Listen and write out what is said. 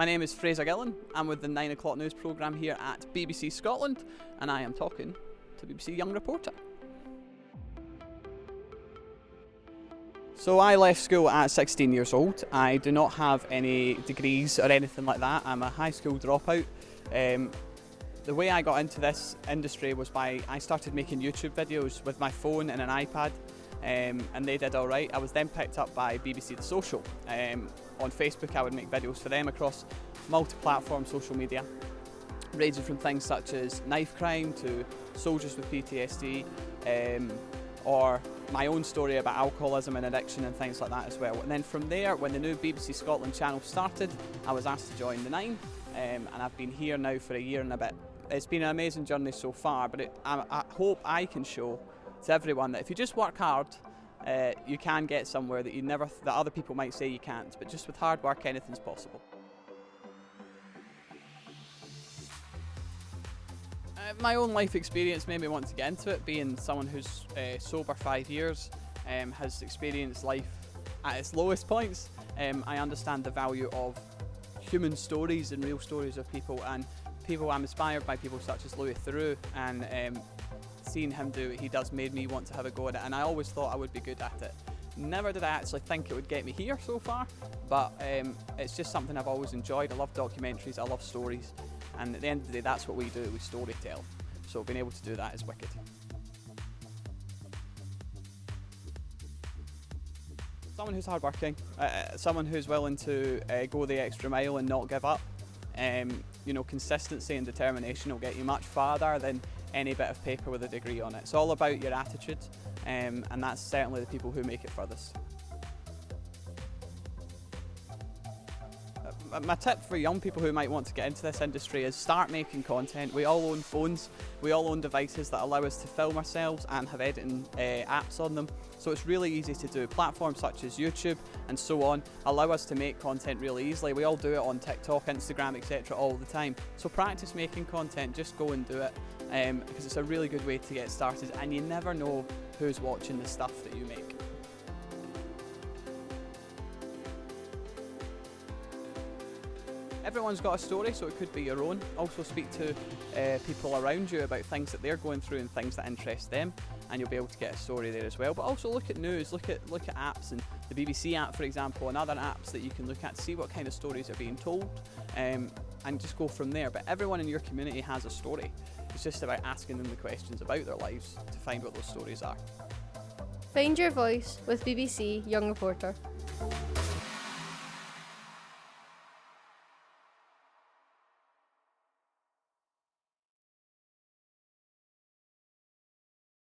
My name is Fraser. I'm with the 9 o'clock news programme here at BBC Scotland, and I am talking to BBC Young Reporter. So I left school at 16 years old. I do not have any degrees or anything like that. I'm a high school dropout. The way I got into this industry was I started making YouTube videos with my phone and an iPad, and they did all right. I was then picked up by BBC The Social. On Facebook I would make videos for them across multi-platform social media, ranging from things such as knife crime to soldiers with PTSD, or my own story about alcoholism and addiction and things like that as well. And then from there, when the new BBC Scotland channel started, I was asked to join the 9, and I've been here now for a year and a bit. It's been an amazing journey so far, but I hope I can show to everyone that if you just work hard, you can get somewhere that other people might say you can't, but just with hard work anything's possible. My own life experience made me want to get into it, being someone who's sober 5 years, has experienced life at its lowest points. I understand the value of human stories and real stories of people, and I'm inspired by people such as Louis Theroux, and seeing him do what he does made me want to have a go at it, and I always thought I would be good at it. Never did I actually think it would get me here so far, but it's just something I've always enjoyed. I love documentaries, I love stories, and at the end of the day that's what we do, we story tell. So being able to do that is wicked. Someone who's hardworking, someone who's willing to go the extra mile and not give up. Consistency and determination will get you much farther than any bit of paper with a degree on it. It's all about your attitude, and that's certainly the people who make it furthest. My tip for young people who might want to get into this industry is start making content. We all own phones, we all own devices that allow us to film ourselves and have editing apps on them, so it's really easy to do. Platforms such as YouTube and so on allow us to make content really easily. We all do it on TikTok, Instagram, etc. all the time. So practice making content, just go and do it, because it's a really good way to get started, and you never know who's watching the stuff that you make. Everyone's got a story, so it could be your own. Also speak to people around you about things that they're going through and things that interest them, and you'll be able to get a story there as well. But also look at news, look at apps, and the BBC app, for example, and other apps that you can look at to see what kind of stories are being told, and just go from there. But everyone in your community has a story. It's just about asking them the questions about their lives to find what those stories are. Find your voice with BBC Young Reporter.